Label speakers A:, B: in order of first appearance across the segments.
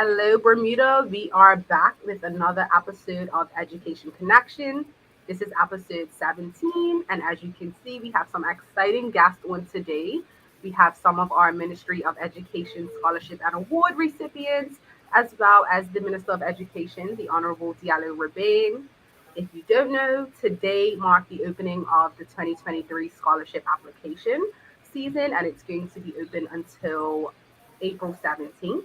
A: Hello, Bermuda. We are back with another episode of Education Connection. This is episode 17, and as you can see, we have some exciting guests on today. We have some of our Ministry of Education Scholarship and Award recipients, as well as the Minister of Education, the Honorable Diallo Rabane. If you don't know, today marked the opening of the 2023 scholarship application season, and it's going to be open until April 17th.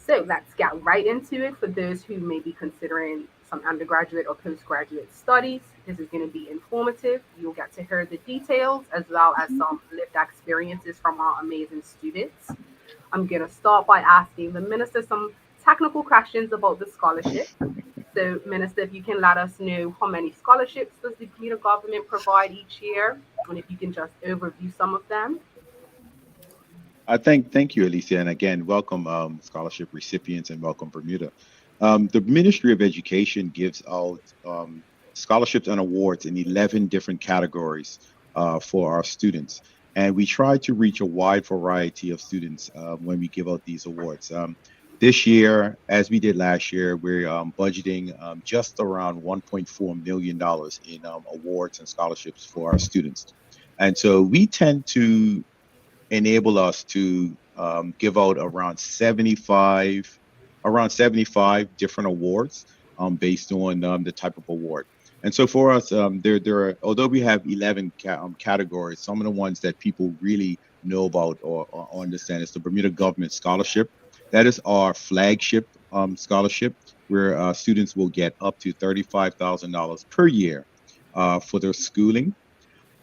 A: So let's get right into it. For those who may be considering some undergraduate or postgraduate studies, this is going to be informative. You'll get to hear the details as well as some lived experiences from our amazing students. I'm going to start by asking the minister some technical questions about the scholarship. So, Minister, if you can let us know how many scholarships does the Bermuda government provide each year, and if you can just overview some of them.
B: Thank you, Alicia, and again, welcome scholarship recipients and welcome Bermuda. The Ministry of Education gives out scholarships and awards in 11 different categories for our students, and we try to reach a wide variety of students when we give out these awards. This year, as we did last year, we're budgeting just around $1.4 million in awards and scholarships for our students. And so we tend to enable us to give out around 75 different awards based on the type of award. And so for us, there are, although we have 11 categories, some of the ones that people really know about or understand is the Bermuda Government Scholarship. That is our flagship scholarship, where students will get up to $35,000 per year for their schooling,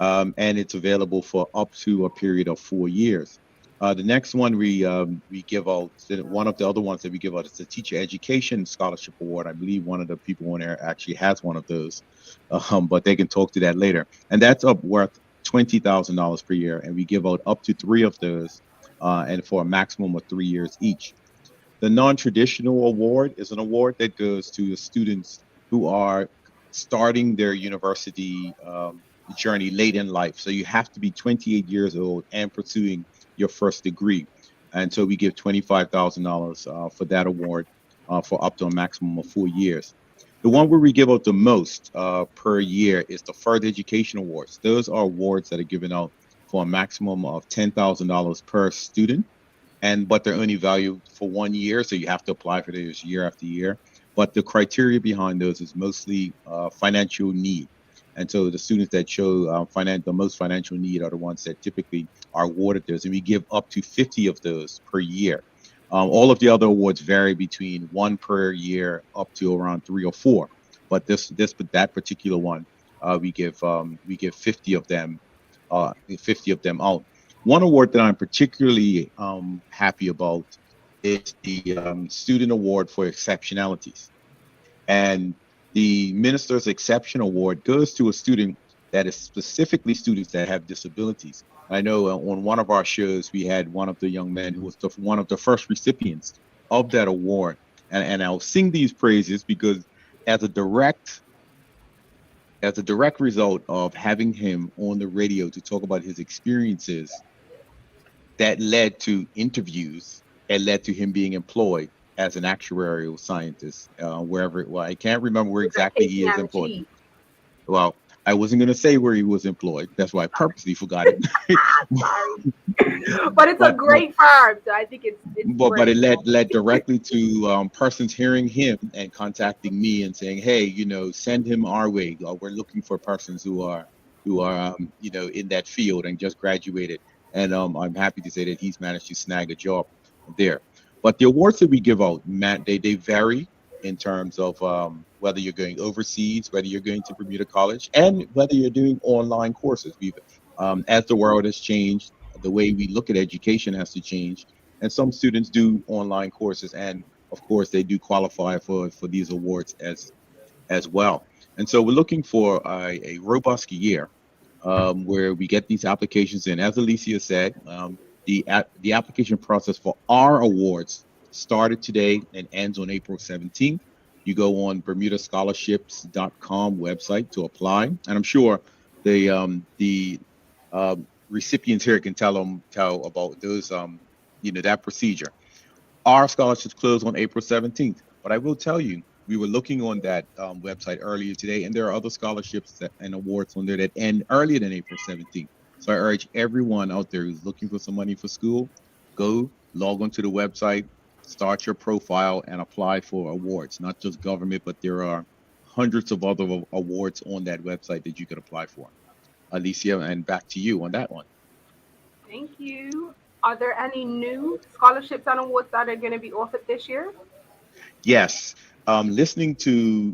B: and it's available for up to a period of 4 years. The next one we give out, one of the other ones that we give out is the Teacher Education Scholarship Award. I believe one of the people on there actually has one of those, but they can talk to that later. And that's up worth $20,000 per year, and we give out up to three of those, and for a maximum of 3 years each. The non-traditional award is an award that goes to students who are starting their university journey late in life. So you have to be 28 years old and pursuing your first degree. And so we give $25,000 for that award for up to a maximum of 4 years. The one where we give out the most per year is the Further Education Awards. Those are awards that are given out for a maximum of $10,000 per student, but they're only valued for 1 year, so you have to apply for those year after year. But the criteria behind those is mostly financial need. And so the students that show the most financial need are the ones that typically are awarded those, and we give up to 50 of those per year. All of the other awards vary between one per year up to around three or four, but that particular one, we give 50 of them, 50 of them out. One award that I'm particularly happy about is the Student Award for Exceptionalities. And the Minister's Exception Award goes to a student that is specifically students that have disabilities. I know on one of our shows, we had one of the young men who was one of the first recipients of that award. And I'll sing these praises because as a direct result of having him on the radio to talk about his experiences, that led to interviews and led to him being employed as an actuarial scientist, wherever. Well, I can't remember where exactly he is employed. Well, I wasn't going to say where he was employed. That's why I purposely forgot it.
A: Sorry. But it's a great firm, so I think it's
B: but it led directly to persons hearing him and contacting me and saying, hey, send him our way. We're looking for persons who are in that field and just graduated. And I'm happy to say that he's managed to snag a job there. But the awards that we give out, Matt, they vary in terms of whether you're going overseas, whether you're going to Bermuda College, and whether you're doing online courses. As the world has changed, the way we look at education has to change. And some students do online courses, and of course, they do qualify for these awards as well. And so we're looking for a robust year where we get these applications in. As Alicia said, the application process for our awards started today and ends on April 17th. You go on BermudaScholarships.com website to apply, and I'm sure the recipients here can tell about those that procedure. Our scholarships close on April 17th. But I will tell you, we were looking on that website earlier today, and there are other scholarships and awards on there that end earlier than April 17th. So I urge everyone out there who's looking for some money for school, go log onto the website, start your profile, and apply for awards. Not just government, but there are hundreds of other awards on that website that you could apply for. Alicia, and back to you on that one.
A: Thank you. Are there any new scholarships and awards that are going to be offered this year?
B: Yes, listening to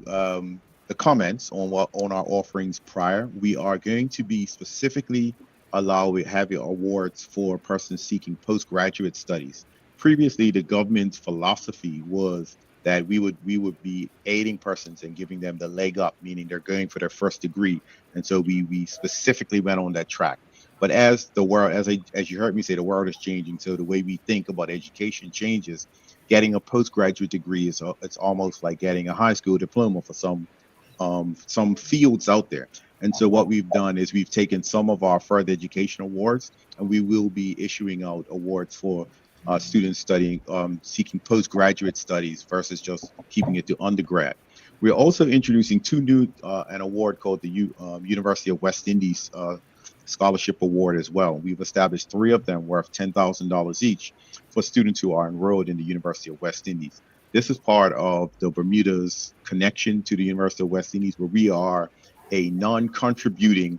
B: the comments on what on our offerings prior, we are going to be specifically having awards for persons seeking postgraduate studies. Previously, the government's philosophy was that we would be aiding persons and giving them the leg up, meaning they're going for their first degree, and so we specifically went on that track. But as the world, as you heard me say, the world is changing, so the way we think about education changes. Getting a postgraduate degree is it's almost like getting a high school diploma for some fields out there. And so what we've done is we've taken some of our further education awards, and we will be issuing out awards for students studying seeking postgraduate studies versus just keeping it to undergrad. We're also introducing two new an award called the University of West Indies Scholarship Award as well. We've established three of them worth $10,000 each for students who are enrolled in the University of West Indies. This is part of the Bermuda's connection to the University of West Indies, where we are a non-contributing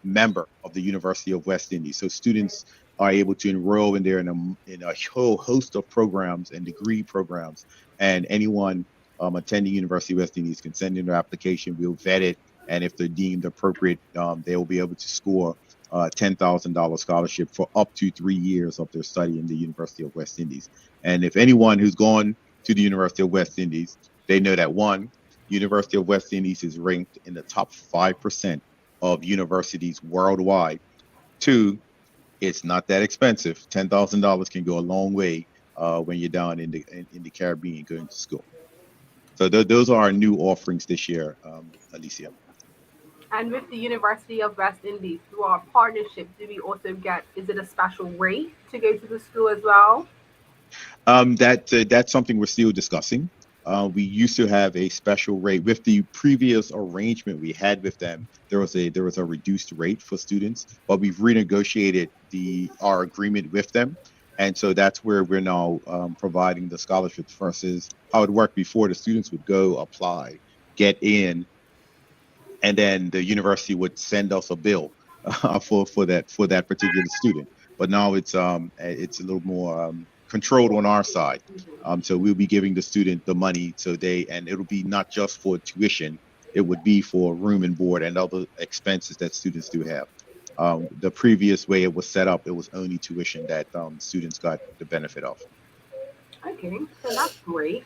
B: member of the University of West Indies. So students are able to enroll in there in a whole host of programs and degree programs. And anyone attending University of West Indies can send in their application. We'll vet it, and if they're deemed appropriate, they will be able to score a $10,000 scholarship for up to 3 years of their study in the University of West Indies. And if anyone who's gone to the University of West Indies, they know that one, University of West Indies is ranked in the top 5% of universities worldwide. Two, it's not that expensive. $10,000 can go a long way when you're down in the Caribbean going to school. So those are our new offerings this year, Alicia.
A: And with the University of West Indies, through our partnership, do we also get, is it a special rate to go to the school as well?
B: That's something we're still discussing. We used to have a special rate with the previous arrangement we had with them. There was a reduced rate for students, but we've renegotiated our agreement with them, and so that's where we're now providing the scholarships versus how it worked before. The students would go apply, get in, and then the university would send us a bill for that particular student. But now it's a little more controlled on our side. So we'll be giving the student the money, and it'll be not just for tuition, it would be for room and board and other expenses that students do have. The previous way it was set up, it was only tuition that students got the benefit of.
A: Okay, so that's great.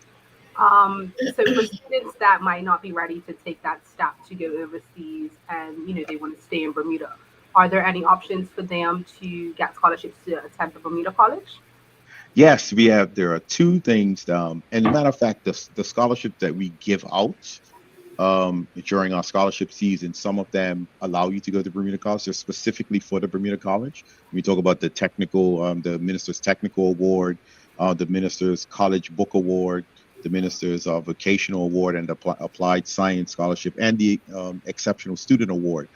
A: So for students that might not be ready to take that step to go overseas and they want to stay in Bermuda, are there any options for them to get scholarships to attend the Bermuda College?
B: Yes, there are two things. And a matter of fact, the scholarship that we give out during our scholarship season, some of them allow you to go to Bermuda College. They're specifically for the Bermuda College. We talk about the Minister's Technical Award, the Minister's College Book Award, the Minister's Vocational Award, and the Applied Science Scholarship, and the Exceptional Student Award.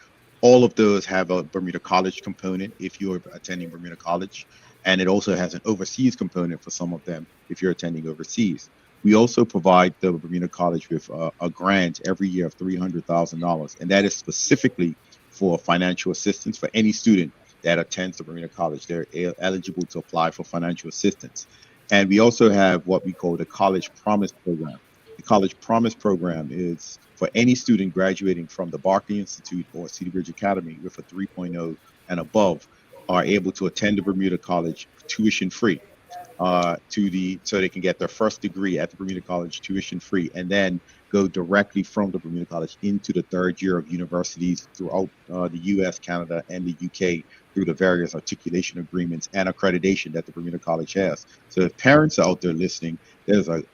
B: All of those have a Bermuda College component if you're attending Bermuda College, and it also has an overseas component for some of them if you're attending overseas. We also provide the Bermuda College with a grant every year of $300,000, and that is specifically for financial assistance for any student that attends the Bermuda College. They're eligible to apply for financial assistance. And we also have what we call the College Promise Program. The College Promise Program is for any student graduating from the Barclay Institute or Cedar Ridge Academy with a 3.0 and above are able to attend the Bermuda College tuition free. So they can get their first degree at the Bermuda College tuition free, and then go directly from the Bermuda College into the third year of universities throughout the US, Canada, and the UK through the various articulation agreements and accreditation that the Bermuda College has. So if parents are out there listening, there's an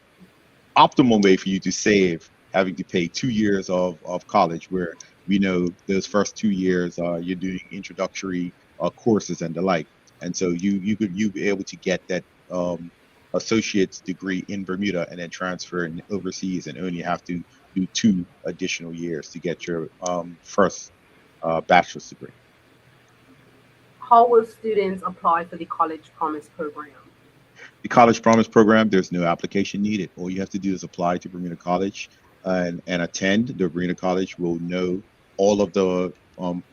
B: optimum way for you to save having to pay 2 years of college, where we know those first 2 years you're doing introductory courses and the like. And so you be able to get that associate's degree in Bermuda and then transfer overseas and only have to do 2 additional years to get your first bachelor's degree.
A: How will students apply for the College Promise program?
B: The College Promise Program, there's no application needed. All you have to do is apply to Bermuda College and attend. The Bermuda College will know all of the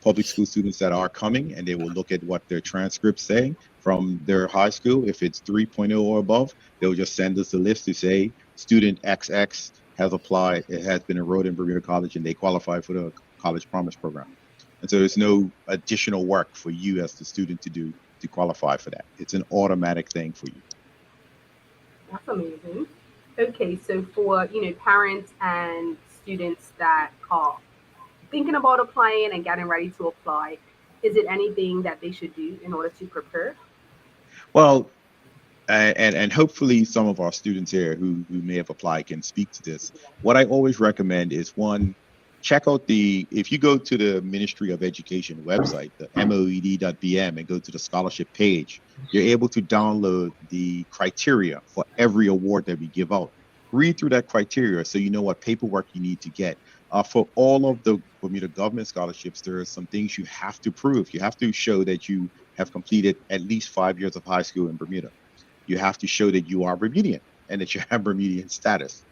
B: public school students that are coming, and they will look at what their transcripts say from their high school. If it's 3.0 or above, they'll just send us a list to say student XX has applied, it has been enrolled in Bermuda College, and they qualify for the College Promise Program. And so there's no additional work for you as the student to do to qualify for that. It's an automatic thing for you.
A: That's amazing. Okay, so for parents and students that are thinking about applying and getting ready to apply, is it anything that they should do in order to prepare?
B: Well, and hopefully some of our students here who may have applied can speak to this. What I always recommend is one, check out if you go to the Ministry of Education website, the moed.bm, and go to the scholarship page, you're able to download the criteria for every award that we give out. Read through that criteria so you know what paperwork you need to get. For all of the Bermuda government scholarships, there are some things you have to prove. You have to show that you have completed at least 5 years of high school in Bermuda. You have to show that you are Bermudian and that you have Bermudian status.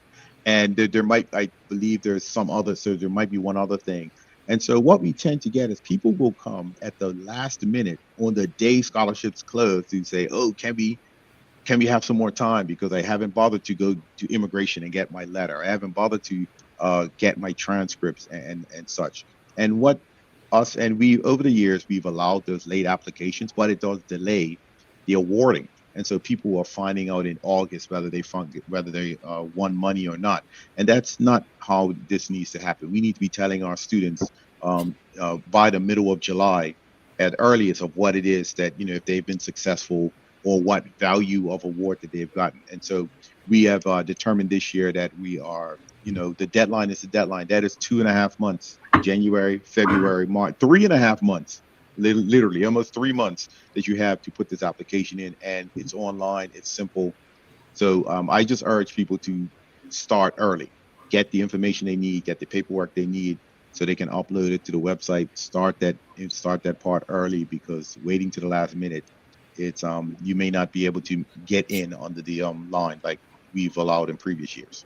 B: And there might, I believe there's some other, so there might be one other thing. And so what we tend to get is people will come at the last minute on the day scholarships close to say, oh, can we have some more time because I haven't bothered to go to immigration and get my letter. I haven't bothered to get my transcripts and such. And what us and we over the years we've allowed those late applications, but it does delay the awarding. And so people are finding out in August whether they won money or not. And that's not how this needs to happen. We need to be telling our students by the middle of July at earliest of what it is that, if they've been successful or what value of award that they've gotten. And so we have determined this year that we are, the deadline is the deadline. That is 2.5 months, January, February, March, 3.5 months, literally almost 3 months that you have to put this application in. And it's online, it's simple. So I just urge people to start early, get the information they need, get the paperwork they need so they can upload it to the website, start that part early, because waiting to the last minute, it's you may not be able to get in under the line like we've allowed in previous years.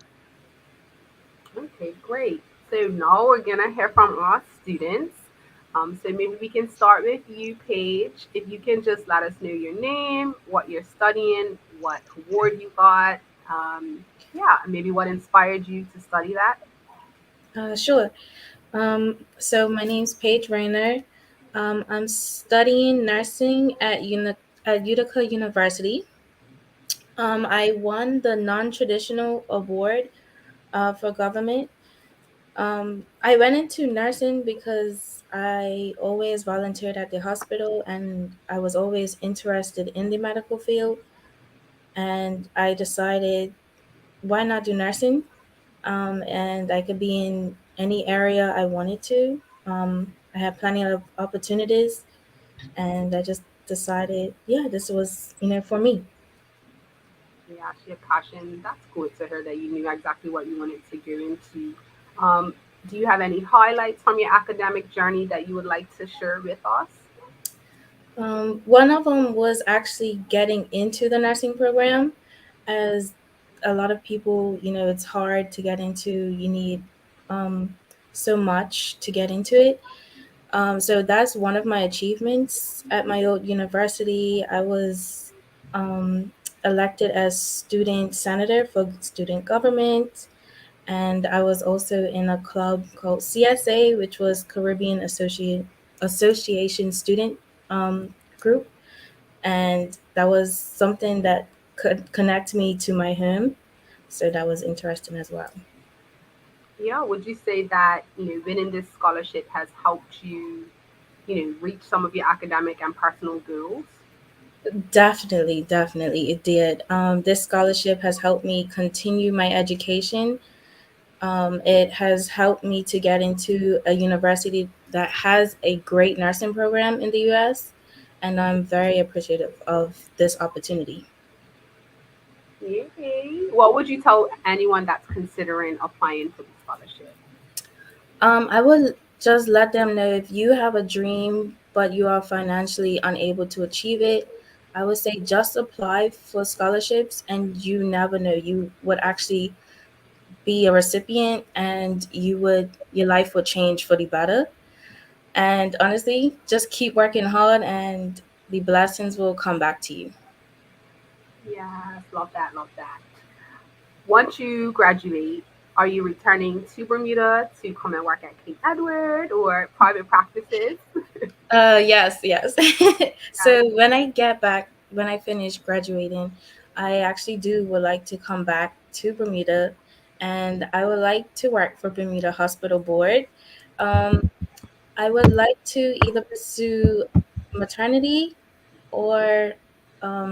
A: Okay, great. So now we're gonna hear from our students. So maybe we can start with you, Paige. If you can just let us know your name, what you're studying, what award you got, yeah, maybe what inspired you to study that.
C: Sure. So my name's Paige Rayner. I'm studying nursing at Utica University. I won the non-traditional award for government. I went into nursing because I always volunteered at the hospital and I was always interested in the medical field. And I decided, why not do nursing? And I could be in any area I wanted to. I had plenty of opportunities, and I just decided, yeah, this was, for me.
A: Yeah, your passion. That's cool to hear that you knew exactly what you wanted to go into. Um, do you have any highlights from your academic journey that you would like to share with us?
C: One of them was actually getting into the nursing program, as a lot of people, it's hard to get into. You need um, so much to get into it. So that's one of my achievements at my old university. I was um, elected as student senator for student government, and I was also in a club called CSA, which was Caribbean Association Student Group, and that was something that could connect me to my home. So that was interesting as well.
A: Yeah, would you say that winning this scholarship has helped you, reach some of your academic and personal goals?
C: Definitely, definitely, it did. This scholarship has helped me continue my education. It has helped me to get into a university that has a great nursing program in the US, and I'm very appreciative of this opportunity.
A: Yay. What would you tell anyone that's considering applying for the scholarship?
C: I would just let them know if you have a dream but you are financially unable to achieve it, I would say just apply for scholarships and you never know. You would actually be a recipient and your life would change for the better. And honestly, just keep working hard and the blessings will come back to you.
A: Yes, love that, love that. Once you graduate, are you returning to Bermuda to come and work at King Edward or private practices?
C: Yes, yes.
A: Yes.
C: So when I finish graduating, I actually do would like to come back to Bermuda, and I would like to work for Bermuda Hospital Board. Um, I would like to either pursue maternity or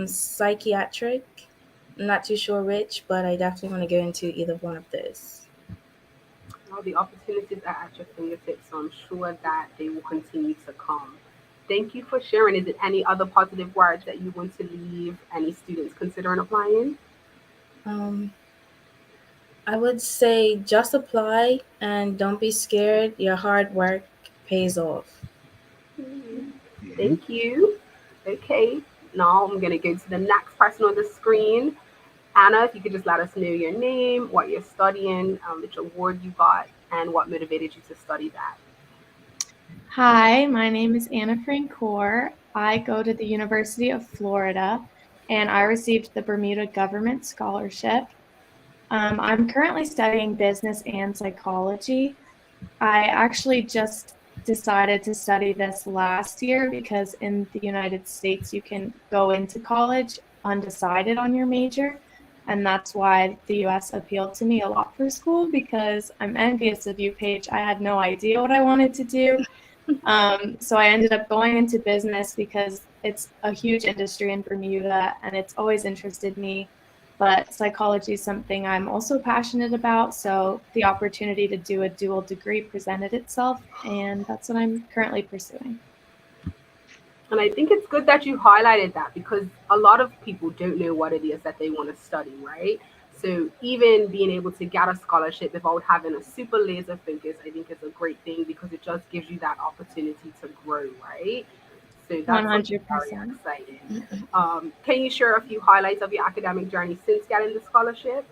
C: psychiatric. I'm not too sure which, but I definitely want to go into either one of those.
A: Well, the opportunities are at your fingertips, so I'm sure that they will continue to come. Thank you for sharing. Is it any other positive words that you want to leave any students considering applying?
C: Um, I would say just apply and don't be scared. Your hard work pays off.
A: Mhm.
B: Hmm.
A: Thank you. Okay, now I'm going to go to the next person on the screen. Anna, if you could just let us know your name, what you're studying, which award you got, and what motivated you to study that.
D: Hi, my name is Anna Francoeur. I go to the University of Florida and I received the Bermuda Government Scholarship. I'm currently studying business and psychology. I actually just decided to study this last year because in the United States you can go into college undecided on your major. And that's why the US appealed to me a lot for school because I'm envious of you, Paige. I had no idea what I wanted to do. So I ended up going into business because it's a huge industry in Bermuda and it's always interested me. But psychology is something I'm also passionate about. So the opportunity to do a dual degree presented itself, and that's what I'm currently pursuing.
A: And I think it's good that you highlighted that because a lot of people don't know what it is that they want to study, right? So even being able to get a scholarship without having a super laser focus, I think is a great thing because it just gives you that opportunity to grow, right? So that's something very
D: 100%.
A: exciting. Can you share a few highlights of your academic journey since getting the scholarship?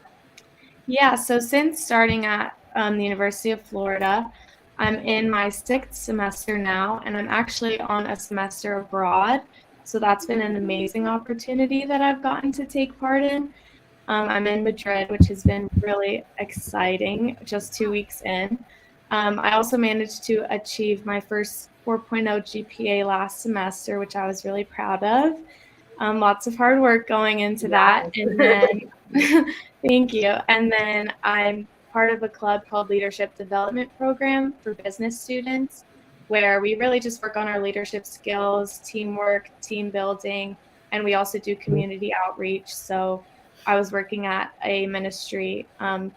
D: Yeah, so since starting at the University of Florida, I'm in my sixth semester now, and I'm actually on a semester abroad. So that's been an amazing opportunity that I've gotten to take part in. I'm in Madrid, which has been really exciting just 2 weeks in. I also managed to achieve my first 4.0 GPA last semester, which I was really proud of. Lots of hard work going into that.
A: Yes.
D: And then, thank you. And then I'm part of a club called Leadership Development Program for business students, where we really just work on our leadership skills, teamwork, team building, and we also do community outreach. So I was working at a ministry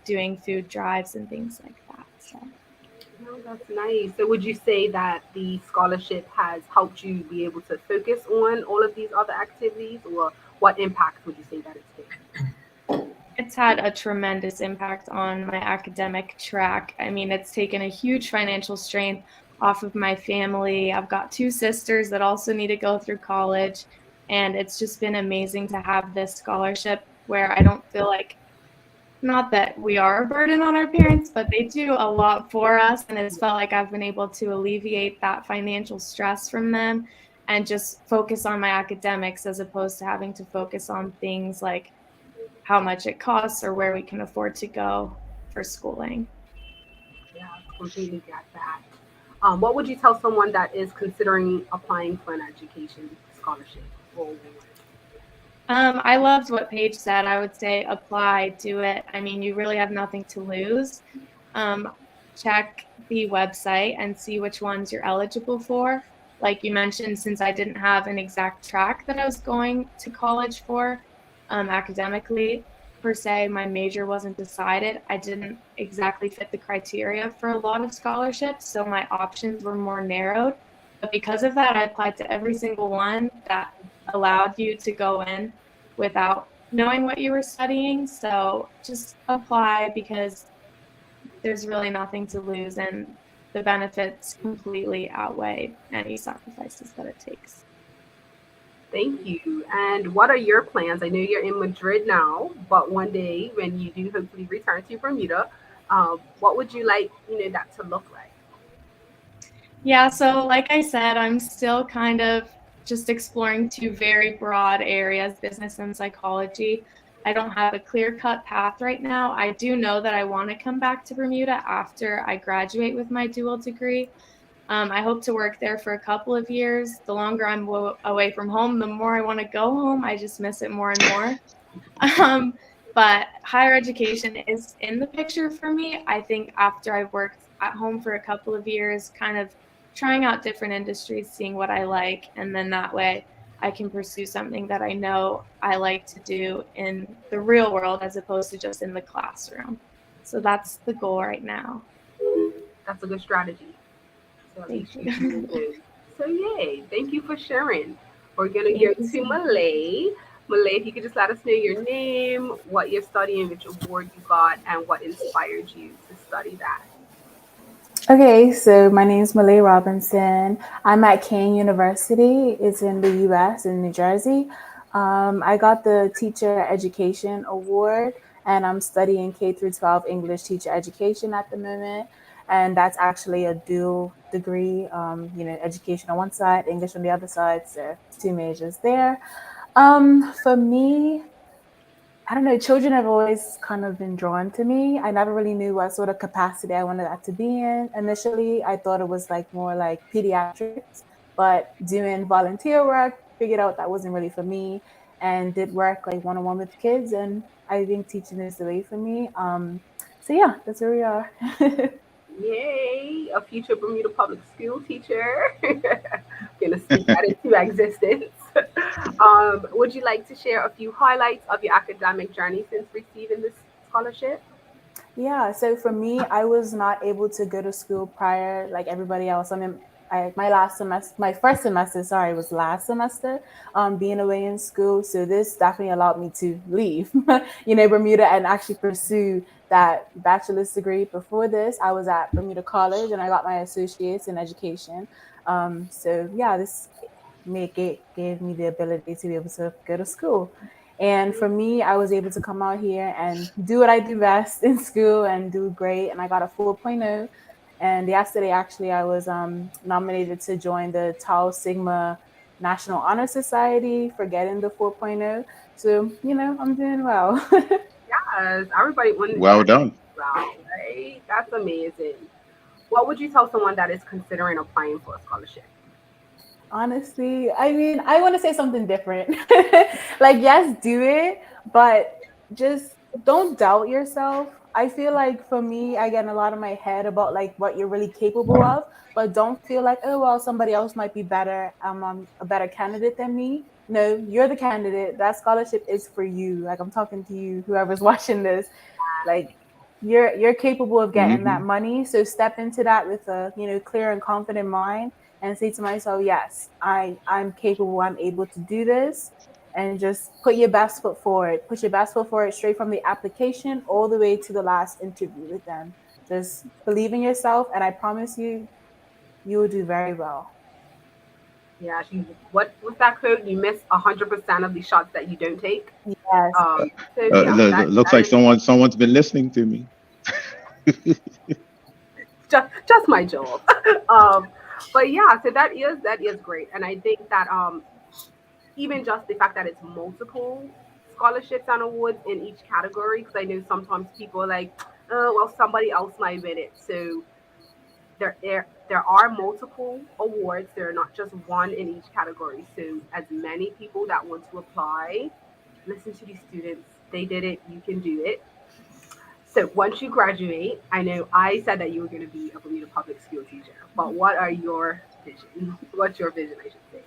D: doing food drives and things like that. So.
A: No, that's nice. So, would you say that the scholarship has helped you be able to focus on all of these other activities, or what impact would you say that it's made?
D: It's had a tremendous impact on my academic track. I mean, it's taken a huge financial strain off of my family. I've got two sisters that also need to go through college, and it's just been amazing to have this scholarship where I don't feel like, not that we are a burden on our parents, but they do a lot for us, and it's felt like I've been able to alleviate that financial stress from them and just focus on my academics as opposed to having to focus on things like how much it costs or where we can afford to go for schooling.
A: Yeah, I completely get that. What would you tell someone that is considering applying for an education scholarship or award?
D: I loved what Paige said. I would say apply, do it. I mean, you really have nothing to lose. Um, Check the website and see which ones you're eligible for. Like you mentioned, since I didn't have an exact track that I was going to college for academically, per se, my major wasn't decided. I didn't exactly fit the criteria for a lot of scholarships, so my options were more narrowed. But because of that, I applied to every single one that allowed you to go in without knowing what you were studying. So just apply because there's really nothing to lose, and the benefits completely outweigh any sacrifices that it takes.
A: Thank you. And what are your plans? I know you're in Madrid now, but one day when you do hopefully return to Bermuda, what would you like, that to look like?
D: Yeah, so like I said, I'm still kind of just exploring two very broad areas, business and psychology. I don't have a clear-cut path right now. I do know that I want to come back to Bermuda after I graduate with my dual degree. I hope to work there for a couple of years. The longer I'm away from home, the more I want to go home. I just miss it more and more. But higher education is in the picture for me. I think after I've worked at home for a couple of years, kind of trying out different industries, seeing what I like, and then that way I can pursue something that I know I like to do in the real world as opposed to just in the classroom. So that's the goal right now.
A: That's a good strategy. So at least
D: Thank
A: you
D: you.
A: do good. So yay. Thank you for sharing. We're gonna go
D: Thank you
A: to
D: so much.
A: Malay. Malay, if you could just let us know your name, what you're studying, which award you got, and what inspired you to study that.
E: Okay, so my name is Malay Robinson. I'm at Kane University. It's in the US in New Jersey. I got the Teacher Education Award, and I'm studying K through 12 English teacher education at the moment. And that's actually a dual degree, education on one side, English on the other side. So two majors there. For me, I don't know, children have always kind of been drawn to me. I never really knew what sort of capacity I wanted that to be in. Initially, I thought it was like more like pediatrics, but doing volunteer work, figured out that wasn't really for me and did work like one-on-one with kids. And I think teaching is the way for me. So yeah, that's where we are.
A: Yay, a future Bermuda public school teacher. Gonna speak that into existence. Would you like to share a few highlights of your academic journey since receiving this scholarship?
E: Yeah, so for me, I was not able to go to school prior, like everybody else. I mean, my last semester, my first semester, sorry, was last semester, being away in school. So this definitely allowed me to leave, Bermuda and actually pursue that bachelor's degree. Before this, I was at Bermuda College and I got my associates in education. So yeah, this gave me the ability to be able to go to school. And for me, I was able to come out here and do what I do best in school and do great. And I got a 4.0. And yesterday, actually, I was nominated to join the Tau Sigma National Honor Society for getting the 4.0. So, I'm doing well.
A: Yes, everybody wanted
B: Well
A: that.
B: done.
A: Wow, right? That's amazing. What would you tell someone that is considering applying for a scholarship?
E: Honestly, I mean, I want to say something different. Like, yes, do it, but just don't doubt yourself. I feel like for me, I get in a lot of my head about like what you're really capable of, but don't feel like, oh, well, somebody else might be better. I'm a better candidate than me. No, you're the candidate. That scholarship is for you. Like, I'm talking to you, whoever's watching this. Like, you're capable of getting that
B: Hmm.
E: money. So step into that with a clear and confident mind and say to myself, yes, I'm capable, I'm able to do this. And just put your best foot forward. Put your best foot forward straight from the application all the way to the last interview with them. Just believe in yourself, and I promise you, you will do very well.
A: Yeah, what was that quote? You miss 100% of the shots that you don't take.
E: Yes.
A: So yeah,
B: Looks
A: that
B: like
A: is
B: someone's been listening to me.
A: just my job. um, but yeah, so that is great, and I think that even just the fact that it's multiple scholarships and awards in each category, because I know sometimes people are like, oh, well, somebody else might win it. So there are multiple awards. There are not just one in each category. So as many people that want to apply, listen to these students. They did it. You can do it. So once you graduate, I know I said that you were going to be a Bermuda public school teacher, but what are your vision? What's your vision, I should say?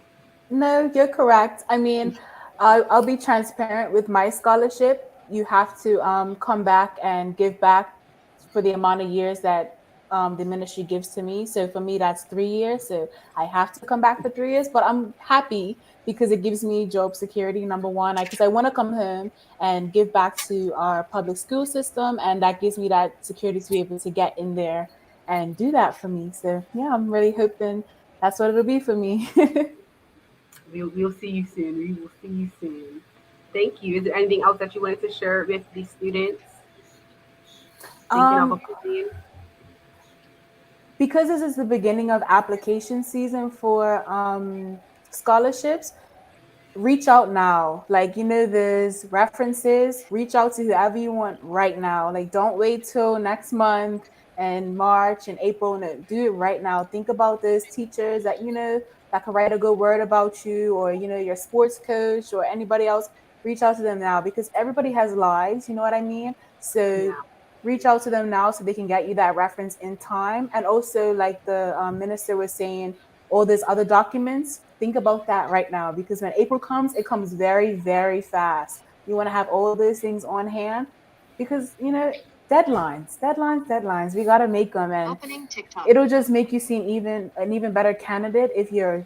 E: No, you're correct. I mean, I'll be transparent with my scholarship. You have to come back and give back for the amount of years that the ministry gives to me. So for me, that's 3 years. So I have to come back for 3 years, but I'm happy because it gives me job security. Number one, because I want to come home and give back to our public school system, and that gives me that security to be able to get in there and do that for me. So yeah, I'm really hoping that's what it'll be for me.
A: We'll see you soon. We will see you soon. Thank you. Is there anything else that you wanted to share with the students? Thinking of
E: um,
A: opinion.
E: because this is the beginning of application season for scholarships, reach out now. Like, there's references, reach out to whoever you want right now. Like, don't wait till next month and March and April. No, do it right now. Think about those teachers that, that can write a good word about you, or, your sports coach or anybody else. Reach out to them now because everybody has lives. You know what I mean? So
A: Yeah.
E: reach out to them now so they can get you that reference in time. And also, like the minister was saying, all these other documents, think about that right now because when April comes, it comes very, very fast. You want to have all those things on hand because, deadlines. We got to make them, and it'll just make you seem an even better candidate if you're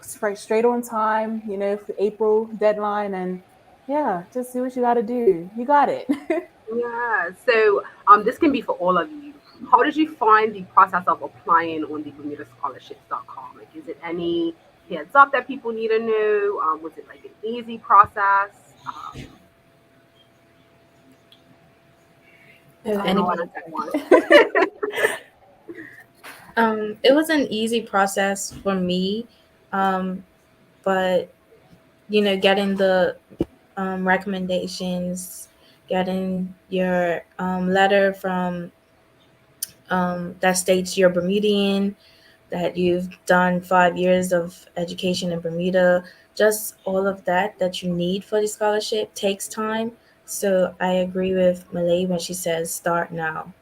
E: straight on time, for April deadline. And yeah, just do what you got to do. You got it.
A: Yeah. So this can be for all of you. How did you find the process of applying on the BermudaScholarships.com? Like, is it any heads up that people need to know? Was it like an easy process?
C: If
A: I don't know
C: anybody,
A: what that was.
C: it was an easy process for me, but getting the recommendations, getting your letter from that states you're Bermudian, that you've done 5 years of education in Bermuda, just all of that you need for the scholarship takes time. So I agree with Malay when she says start now.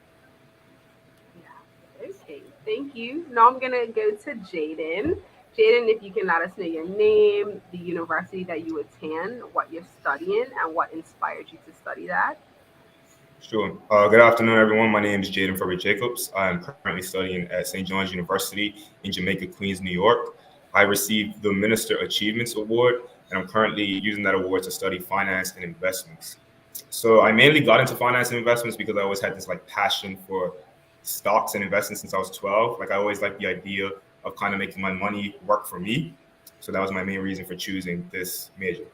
A: Yeah. Okay. Thank you. Now I'm gonna go to Jaden. Jaden, if you can let us know your name, the university that you attend, what you're studying, and what inspired you to study that.
F: Sure. Good afternoon, everyone. My name is Jaden Furby Jacobs. I am currently studying at St. John's University in Jamaica, Queens, New York. I received the Minister Achievements Award, and I'm currently using that award to study finance and investments. So I mainly got into finance and investments because I always had this passion for stocks and investing since I was 12. I always liked the idea of kind of making my money work for me. So that was my main reason for choosing this major.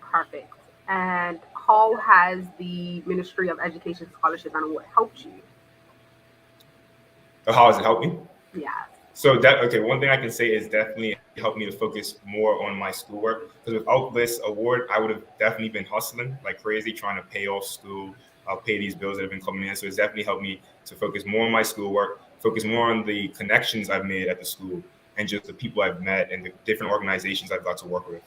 A: Perfect. And how has the Ministry of Education Scholarship and Award helped you?
F: How has it helped me?
A: Yes.
F: So one thing I can say is definitely helped me to focus more on my schoolwork. Because without this award, I would have definitely been hustling like crazy, trying to pay off school, pay these bills that have been coming in. So it's definitely helped me to focus more on my schoolwork, focus more on the connections I've made at the school, and just the people I've met and the different organizations I've got to work with.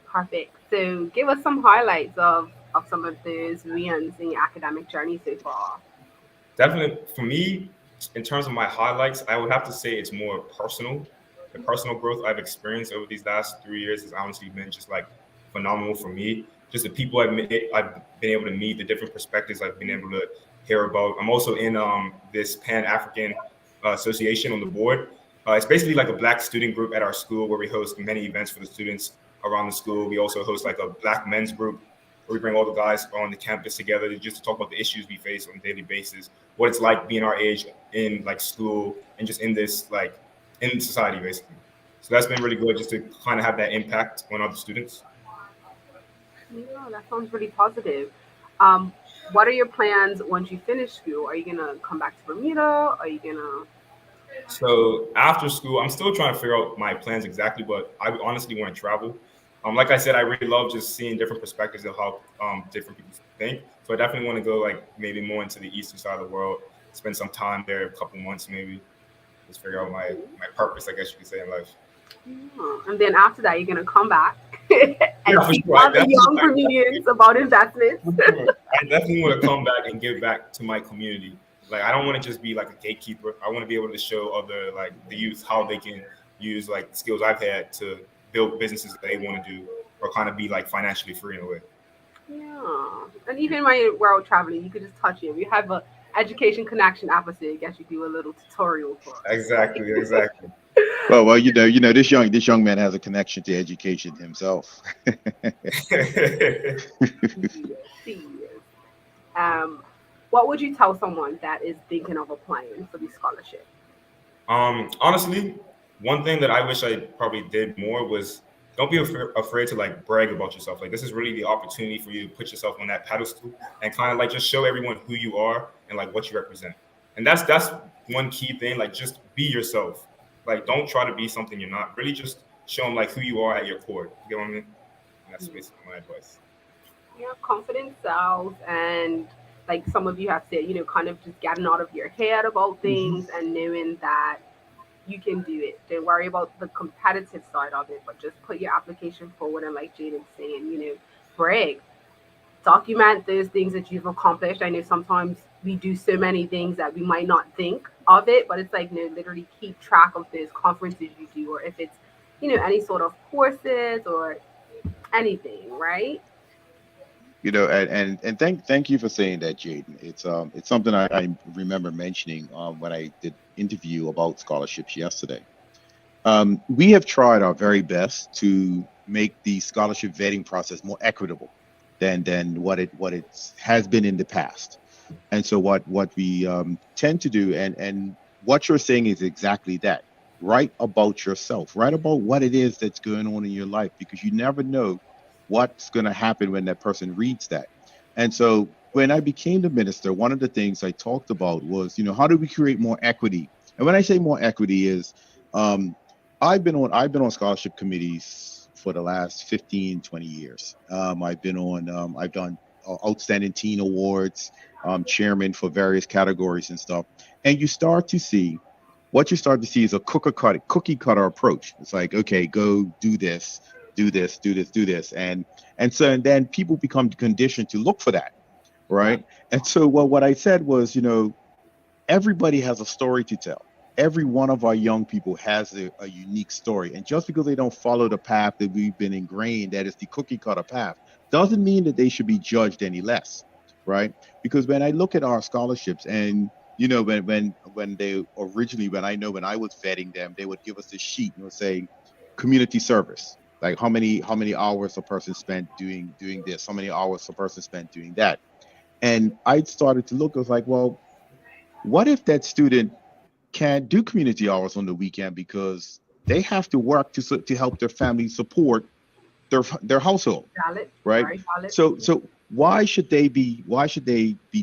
A: Perfect. So give us some highlights of some of those wins in your academic journey so far.
F: Definitely for me, in terms of my highlights, I would have to say it's more personal. The personal growth I've experienced over these last 3 years has honestly been just phenomenal for me. Just the people I've been able to meet, the different perspectives I've been able to hear about. I'm also in this Pan-African association on the board. It's basically like a Black student group at our school where we host many events for the students around the school. We also host a Black men's group where we bring all the guys on the campus together to talk about the issues we face on a daily basis, what it's like being our age in school and just in this in society basically. So that's been really good just to kind of have that impact on other students.
A: Yeah, that sounds really positive. What are your plans once you finish school? Are you gonna come back to Bermuda? Are you gonna?
F: So after school, I'm still trying to figure out my plans exactly, but I honestly want to travel. Like I said, I really love just seeing different perspectives of how different people think. So I definitely want to go maybe more into the eastern side of the world, spend some time there, a couple months maybe, just figure out my purpose, I guess you could say, in life.
A: Yeah. And then after that, you're gonna come back and teach
F: sure.
A: other young Bermudians about investments.
F: I definitely want to come back and give back to my community. I don't want to just be a gatekeeper. I want to be able to show other the youth how they can use the skills I've had to build businesses that they want to do or kind of be financially free in a way.
A: Yeah. And even when you're world traveling, you could just touch it. We have Education Connection episode. I guess you do a little tutorial for us.
F: Exactly, exactly.
B: Well, this young man has a connection to education himself.
A: Yes. What would you tell someone that is thinking of applying for the scholarship?
F: Honestly, one thing that I wish I probably did more was don't be afraid to like brag about yourself. Like this is really the opportunity for you to put yourself on that pedestal and kind of like just show everyone who you are and like what you represent. And that's one key thing. Like just be yourself. Like don't try to be something you're not. Really just show them like who you are at your core. You get what I mean? And that's basically my advice.
A: Yeah, confident self, and like some of you have said, kind of just getting out of your head about
B: Hmm.
A: things and knowing that you can do it. Don't worry about the competitive side of it, but just put your application forward and like Jaden's saying, brag. Document those things that you've accomplished. I know sometimes we do so many things that we might not think of it, but it's like literally keep track of those conferences you do, or if it's any sort of courses or anything, right?
B: And thank you for saying that, Jaden. It's something I remember mentioning when I did interview about scholarships yesterday. We have tried our very best to make the scholarship vetting process more equitable than what it has been in the past. And so what we tend to do, and what you're saying is exactly that. Write about yourself. Write about what it is that's going on in your life, because you never know what's going to happen when that person reads that. And so when I became the minister, one of the things I talked about was, how do we create more equity? And when I say more equity is, um, I've been on scholarship committees for the last 15, 20 years. I've done outstanding teen awards, chairman for various categories and stuff. And what you start to see is a cookie cutter approach. It's like, okay, go do this, do this, do this, do this. And then people become conditioned to look for that.
A: Yeah.
B: Right. And so what I said was, everybody has a story to tell. Every one of our young people has a unique story. And just because they don't follow the path that we've been ingrained, that is the cookie cutter path, doesn't mean that they should be judged any less. Right. Because when I look at our scholarships, and when I was vetting them, they would give us this sheet and it would say community service. Like how many hours a person spent doing this, how many hours a person spent doing that. And I started to look, I was like, well, what if that student can't do community hours on the weekend because they have to work to help their family support their household,
A: Valid.
B: right?
A: Very valid.
B: So why should they be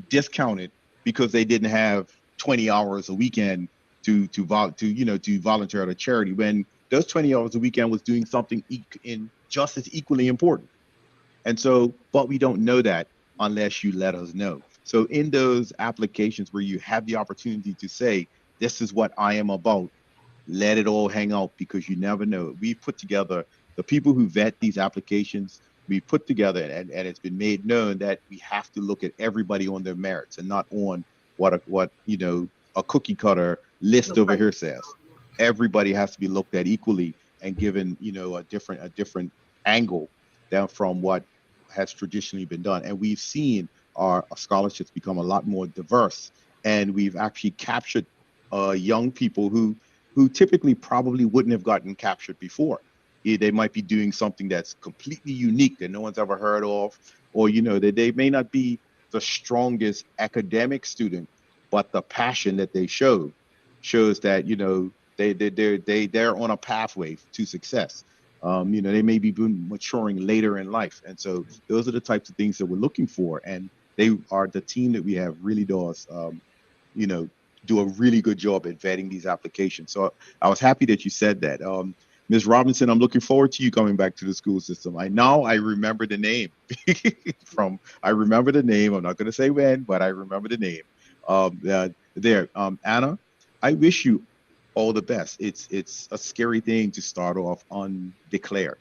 B: discounted because they didn't have 20 hours a weekend to volunteer at a charity, when those 20 hours a weekend was doing something in just as equally important. And so, but we don't know that unless you let us know. So in those applications where you have the opportunity to say, this is what I am about, let it all hang out, because you never know. We've put together the people who vet these applications. We put together, and it's been made known that we have to look at everybody on their merits and not on what a cookie cutter list
A: Look
B: over
A: like
B: here says. Everybody has to be looked at equally and given a different angle than from what has traditionally been done. And we've seen our scholarships become a lot more diverse, and we've actually captured young people who typically probably wouldn't have gotten captured before. They might be doing something that's completely unique that no one's ever heard of, or that they may not be the strongest academic student, but the passion that they shows that they're on a pathway to success. They may be maturing later in life, and so those are the types of things that we're looking for. And they are the team that we have really does, you know, do a really good job at vetting these applications. So I was happy that you said that. Ms. Robinson, I'm looking forward to you coming back to the school system. I remember the name I remember the name. I'm not going to say when, but I remember the name. Anna, I wish you all the best. It's a scary thing to start off undeclared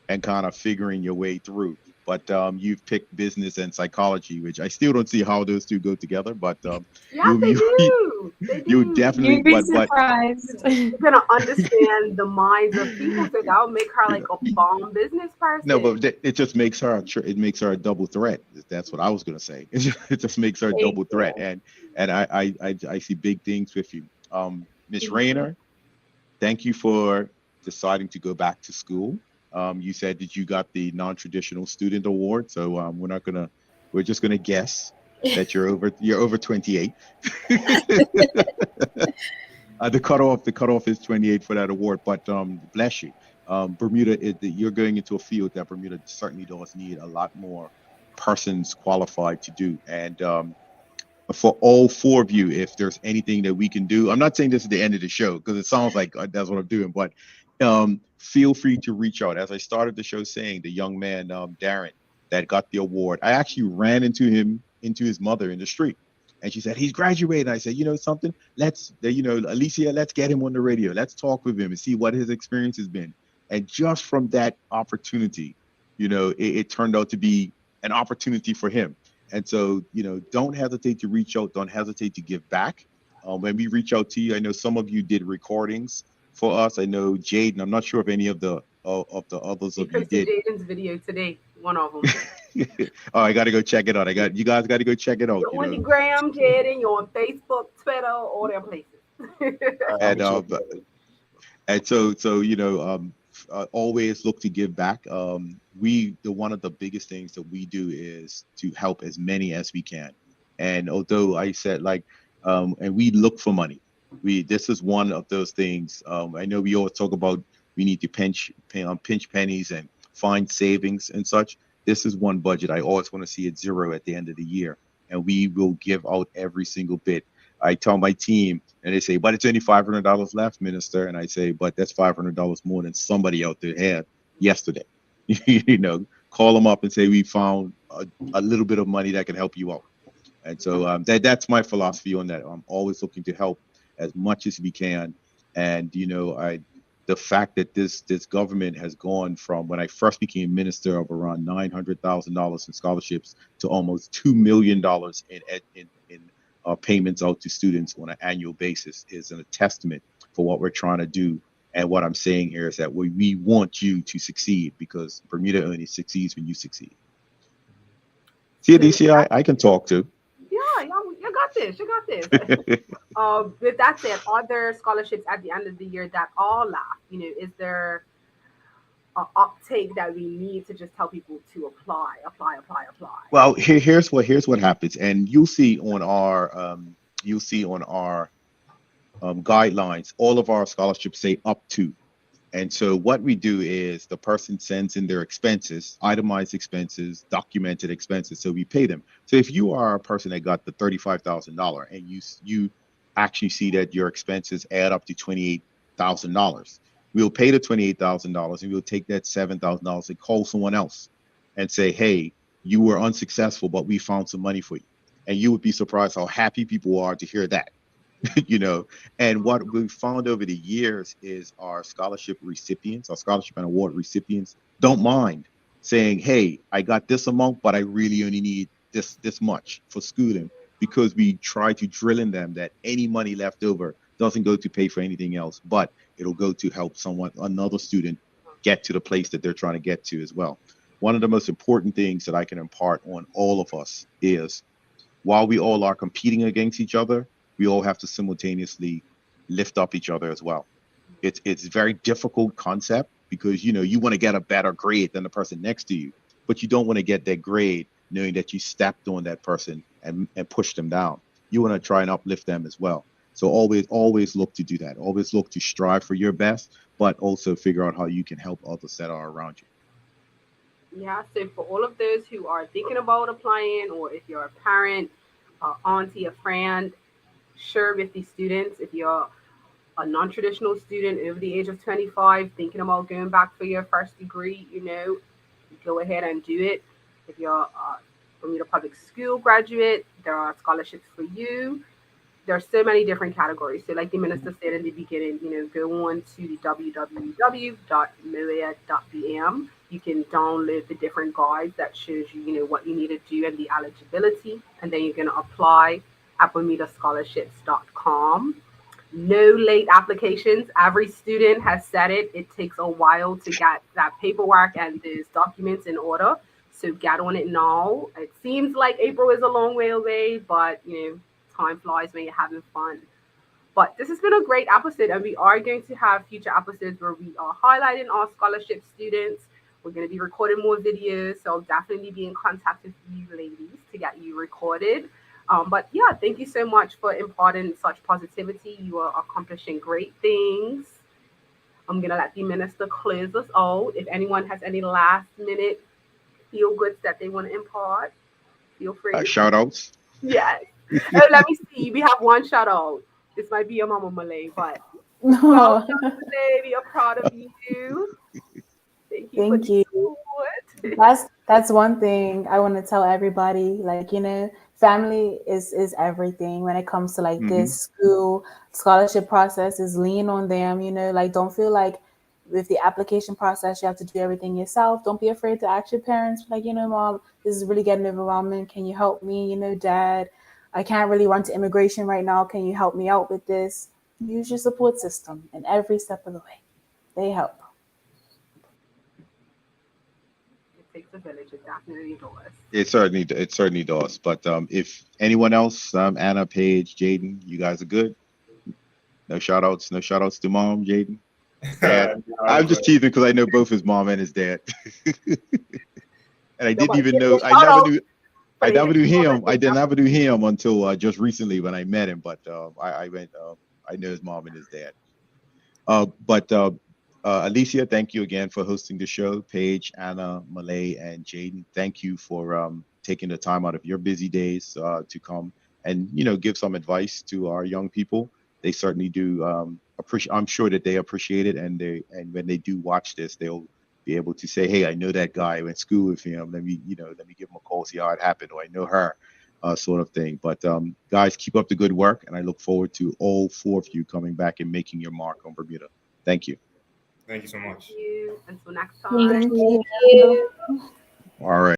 B: and kind of figuring your way through. But you've picked business and psychology, which I still don't see how those two go together. But
A: yes, they
B: you
A: do. They
B: You
A: do.
B: definitely,
D: You'd be
B: but
D: surprised.
A: You're gonna understand the minds of people, so that'll make her like a bomb business
B: no,
A: person.
B: but it just makes her it makes her a double threat. That's what I was gonna say. It just makes her a
D: Thank
B: double threat,
D: you.
B: and I see big things with you, Miss
A: Mhm.
B: Rayner. Thank you for deciding to go back to school. You said that you got the non-traditional student award, so we're just gonna guess that you're over 28. The cutoff is 28 for that award, but bless you. Bermuda, you're going into a field that Bermuda certainly does need a lot more persons qualified to do. And for all four of you, if there's anything that we can do, I'm not saying this is the end of the show because it sounds like that's what I'm doing, but feel free to reach out. As I started the show saying, the young man, Darren, that got the award, I actually ran into his mother in the street. And she said, he's graduating. I said, you know something? Alicia, let's get him on the radio. Let's talk with him and see what his experience has been. And just from that opportunity, it turned out to be an opportunity for him. And so, don't hesitate to reach out. Don't hesitate to give back. When we reach out to you, I know some of you did recordings for us. I know Jaden. I'm not sure if any of the others
A: She
B: of you
A: posted
B: did.
A: Jaden's video today, one of them.
B: Oh, I got to go check it out. You guys got to go check it out.
A: You're on the gram, Jaden. You're on Facebook, Twitter, all them places.
B: And always look to give back. One of the biggest things that we do is to help as many as we can. And although I said and we look for money, this is one of those things. I know we always talk about we need to pinch pennies and find savings and such. This is one budget I always want to see at zero at the end of the year, and we will give out every single bit. I tell my team, and they say, but it's only $500 left, Minister. And I say, but that's $500 more than somebody out there had yesterday. Call them up and say, we found a little bit of money that can help you out. And so that's my philosophy on that. I'm always looking to help as much as we can. And, the fact that this government has gone from when I first became minister of around $900,000 in scholarships to almost $2 million in payments out to students on an annual basis is a testament for what we're trying to do. And what I'm saying here is that we want you to succeed because Bermuda only succeeds when you succeed. See, Alicia, I can talk too.
A: Yeah, you got this. You got this. With that said, are there scholarships at the end of the year that all last? Is there an uptake that we need to just tell people to apply?
B: Well, here's what happens, and you'll see on our guidelines, all of our scholarships say up to. And so what we do is the person sends in their expenses, itemized expenses, documented expenses, so we pay them. So if you are a person that got the $35,000 and you actually see that your expenses add up to $28,000, we'll pay the $28,000 and we'll take that $7,000 and call someone else and say, hey, you were unsuccessful, but we found some money for you. And you would be surprised how happy people are to hear that. And what we've found over the years is our scholarship recipients, our scholarship and award recipients don't mind saying, hey, I got this amount, but I really only need this much for schooling, because we try to drill in them that any money left over doesn't go to pay for anything else, but it'll go to help another student get to the place that they're trying to get to as well. One of the most important things that I can impart on all of us is while we all are competing against each other, we all have to simultaneously lift up each other as well. It's a very difficult concept because, you want to get a better grade than the person next to you, but you don't want to get that grade knowing that you stepped on that person and pushed them down. You want to try and uplift them as well. So always look to do that. Always look to strive for your best, but also figure out how you can help others that are around you.
A: Yeah, so for all of those who are thinking about applying, or if you're a parent, auntie, a friend, share with these students. If you're a non-traditional student over the age of 25 thinking about going back for your first degree, go ahead and do it. If you're a Bermuda Public School graduate, there are scholarships for you. There are so many different categories. So like the minister said in the beginning, go on to the www.moa.bm. You can download the different guides that shows you, what you need to do and the eligibility. And then you're going to apply at bermudascholarships.com. gmail.com. No late applications. Every student has said it. It takes a while to get that paperwork and those documents in order. So get on it now. It seems like April is a long way away, but time flies when you're having fun. But this has been a great episode, and we are going to have future episodes where we are highlighting our scholarship students. We're going to be recording more videos, so I'll definitely be in contact with you ladies to get you recorded. But yeah, thank you so much for imparting such positivity. You are accomplishing great things. I'm going to let the minister close us out. If anyone has any last minute feel goods that they want to impart, feel free.
B: Shout outs.
A: Yes. Oh, let me see. We have one shout out. This might be your mama Malay, but
E: No.
A: welcome today. We are proud of you. Thank you.
E: Thank you. That's one thing I want to tell everybody. Like, family is everything when it comes to like this school scholarship process. Is lean on them. Like, don't feel like with the application process you have to do everything yourself. Don't be afraid to ask your parents. Like, Mom, this is really getting overwhelming. Can you help me? Dad, I can't really run to immigration right now. Can you help me out with this? Use your support system in every step of the way. They help.
A: It takes a village. It definitely does.
B: It certainly does. But if anyone else, Anna, Paige, Jaden, you guys are good. No shout outs to Mom, Jaden. Dad. I'm just teasing because I know both his mom and his dad. And I didn't even know. I never knew him. I never knew him until just recently when I met him. But I know his mom and his dad. But Alicia, thank you again for hosting the show. Paige, Anna, Malay, and Jaden, thank you for taking the time out of your busy days to come and give some advice to our young people. They certainly do appreciate. I'm sure that they appreciate it, and when they do watch this, they'll be able to say, "Hey, I know that guy. I went to school with him. Let me give him a call, see how it happened, or I know her." Sort of thing. But guys, keep up the good work, and I look forward to all four of you coming back and making your mark on Bermuda. Thank you.
F: Thank you so much.
A: Thank you. Until next time.
C: Thank you.
B: All right.